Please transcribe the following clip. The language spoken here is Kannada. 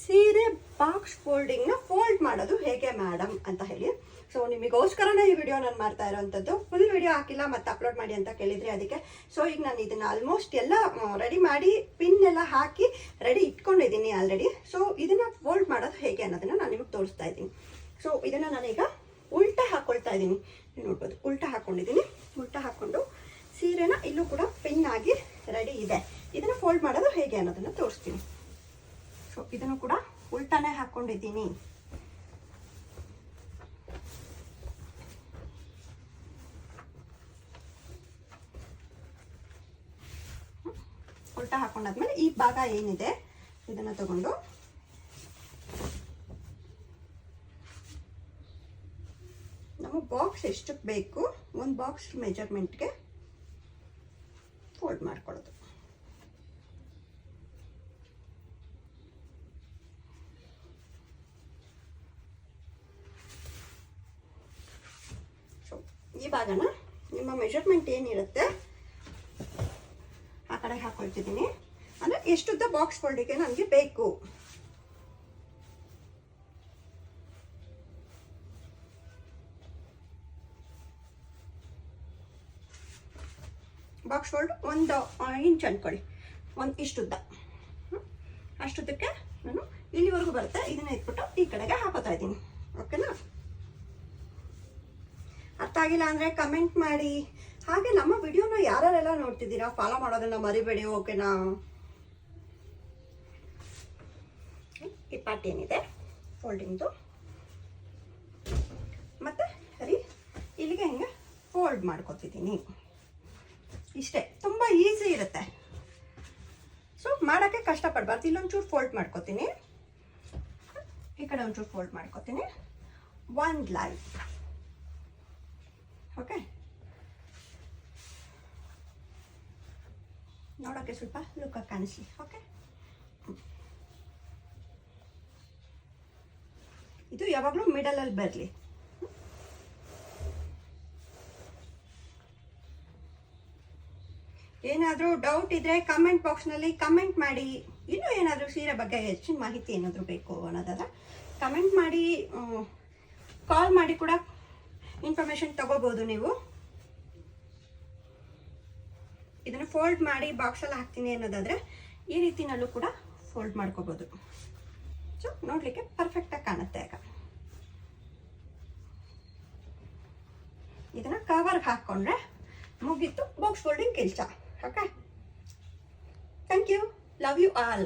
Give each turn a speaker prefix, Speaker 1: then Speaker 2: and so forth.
Speaker 1: ಸೀರೆ ಬಾಕ್ಸ್ ಫೋಲ್ಡಿಂಗ್ನ ಫೋಲ್ಡ್ ಮಾಡೋದು ಹೇಗೆ ಮೇಡಮ್ ಅಂತ ಹೇಳಿ. ಸೊ ನಿಮಗೋಸ್ಕರನೇ ಈ ವಿಡಿಯೋ ನಾನು ಮಾಡ್ತಾ ಇರೋವಂಥದ್ದು. ಫುಲ್ ವಿಡಿಯೋ ಹಾಕಿಲ್ಲ ಮತ್ತು ಅಪ್ಲೋಡ್ ಮಾಡಿ ಅಂತ ಕೇಳಿದ್ರಿ, ಅದಕ್ಕೆ. ಸೊ ಈಗ ನಾನು ಇದನ್ನು ಆಲ್ಮೋಸ್ಟ್ ಎಲ್ಲ ರೆಡಿ ಮಾಡಿ ಪಿನ್ ಎಲ್ಲ ಹಾಕಿ ರೆಡಿ ಇಟ್ಕೊಂಡಿದ್ದೀನಿ ಆಲ್ರೆಡಿ. ಸೊ ಇದನ್ನು ಫೋಲ್ಡ್ ಮಾಡೋದು ಹೇಗೆ ಅನ್ನೋದನ್ನು ನಾನು ನಿಮಗೆ ತೋರಿಸ್ತಾ ಇದ್ದೀನಿ. ಸೊ ಇದನ್ನು ನಾನೀಗ ಉಲ್ಟಾ ಹಾಕ್ಕೊಳ್ತಾ ಇದ್ದೀನಿ. ನೀವು ನೋಡ್ಬೋದು, ಉಲ್ಟಾ ಹಾಕ್ಕೊಂಡಿದ್ದೀನಿ. ಉಲ್ಟಾ ಹಾಕ್ಕೊಂಡು ಸೀರೆನ ಇಲ್ಲೂ ಕೂಡ ಪಿನ್ ಆಗಿ ರೆಡಿ ಇದೆ. ಇದನ್ನು ಫೋಲ್ಡ್ ಮಾಡೋದು ಹೇಗೆ ಅನ್ನೋದನ್ನು ತೋರಿಸ್ತೀನಿ. ಸೊ ಇದನ್ನು ಕೂಡ ಉಲ್ಟಾನೇ ಹಾಕ್ಕೊಂಡಿದ್ದೀನಿ. ಉಲ್ಟಾ ಹಾಕೊಂಡಾದ್ಮೇಲೆ ಈ ಭಾಗ ಏನಿದೆ ಇದನ್ನ ತಗೊಂಡು ನಮ್ಮ ಬಾಕ್ಸ್ ಎಷ್ಟಕ್ಕೆ ಬೇಕು ಒಂದು ಬಾಕ್ಸ್ ಮೆಜರ್ಮೆಂಟ್ಗೆ ಫೋಲ್ಡ್ ಮಾಡ್ಕೊಳ್ಳೋದು. ಸೊ ಈ ಭಾಗನ ನಿಮ್ಮ ಮೆಜರ್ಮೆಂಟ್ ಏನಿರುತ್ತೆ ಆ ಕಡೆ ಹಾಕೊಳ್ತಿದ್ದೀನಿ. ಅಂದರೆ ಎಷ್ಟುದ್ದ ಬಾಕ್ಸ್ ಫೋಲ್ಡಿಗೆ ನನಗೆ ಬೇಕು. ಬಾಕ್ಸ್ ಫೋಲ್ಡ್ 1 ಇಂಚ್ ಅಂದ್ಕೊಳ್ಳಿ, ಇಷ್ಟುದ್ದ. ಅಷ್ಟುದ್ದಕ್ಕೆ ನಾನು ಇಲ್ಲಿವರೆಗೂ ಬರುತ್ತೆ. ಇದನ್ನ ಇಟ್ಬಿಟ್ಟು ಈ ಕಡೆಗೆ ಹಾಕೋತಾ ಇದ್ದೀನಿ. ಓಕೆನಾ? ಅರ್ಥ ಆಗಿಲ್ಲ ಅಂದರೆ ಕಮೆಂಟ್ ಮಾಡಿ. ಹಾಗೆ ನಮ್ಮ ವಿಡಿಯೋನ ಯಾರೆಲ್ಲ ನೋಡ್ತಿದ್ದೀರಾ ಫಾಲೋ ಮಾಡೋದನ್ನ ಮರಿಬೇಡಿ. ಓಕೆನಾ? ಈ ಪಾರ್ಟ್ ಏನಿದೆ ಫೋಲ್ಡಿಂಗ್ದು ಮತ್ತೆ ಸರಿ ಇಲ್ಲಿಗೆ ಹಿಂಗೆ ಫೋಲ್ಡ್ ಮಾಡ್ಕೊತಿದ್ದೀನಿ. ಇಷ್ಟೇ, ತುಂಬ ಈಸಿ ಇರುತ್ತೆ. ಸೊ ಮಾಡೋಕ್ಕೆ ಕಷ್ಟಪಡಬಾರ್ದು. ಇಲ್ಲೊಂಚೂರು ಫೋಲ್ಡ್ ಮಾಡ್ಕೊತೀನಿ, ಈ ಕಡೆ ಒಂಚೂರು ಫೋಲ್ಡ್ ಮಾಡ್ಕೊತೀನಿ. ಒಂದು ಲೈನ್. ಓಕೆ, ನೋಡೋಕ್ಕೆ ಸ್ವಲ್ಪ ಲುಕ್ಕಾಗಿ ಕಾಣಿಸ್ಲಿ. ಓಕೆ, ಇದು ಯಾವಾಗಲೂ ಮಿಡಲಲ್ಲಿ ಬರಲಿ. ಏನಾದರೂ ಡೌಟ್ ಇದ್ದರೆ ಕಮೆಂಟ್ ಬಾಕ್ಸ್ನಲ್ಲಿ ಕಮೆಂಟ್ ಮಾಡಿ. ಇನ್ನೂ ಏನಾದರೂ ಸೀರೆ ಬಗ್ಗೆ ಹೆಚ್ಚಿನ ಮಾಹಿತಿ ಏನಾದರೂ ಬೇಕು ಅನ್ನೋದಾದ್ರೆ ಕಮೆಂಟ್ ಮಾಡಿ, ಕಾಲ್ ಮಾಡಿ ಕೂಡ ಇನ್ಫಾರ್ಮೇಷನ್ ತಗೋಬೋದು ನೀವು. ಇದನ್ನು ಫೋಲ್ಡ್ ಮಾಡಿ ಬಾಕ್ಸಲ್ಲಿ ಹಾಕ್ತೀನಿ ಅನ್ನೋದಾದರೆ ಈ ರೀತಿನಲ್ಲೂ ಕೂಡ ಫೋಲ್ಡ್ ಮಾಡ್ಕೋಬೋದು. ಸೊ ನೋಡಲಿಕ್ಕೆ ಪರ್ಫೆಕ್ಟಾಗಿ ಕಾಣುತ್ತೆ. ಆಗ ಇದನ್ನು ಕವರ್ಗೆ ಹಾಕ್ಕೊಂಡ್ರೆ ಮುಗೀತು ಬಾಕ್ಸ್ ಫೋಲ್ಡಿಂಗ್ ಕೆಲಸ. Okay, thank you, love you all.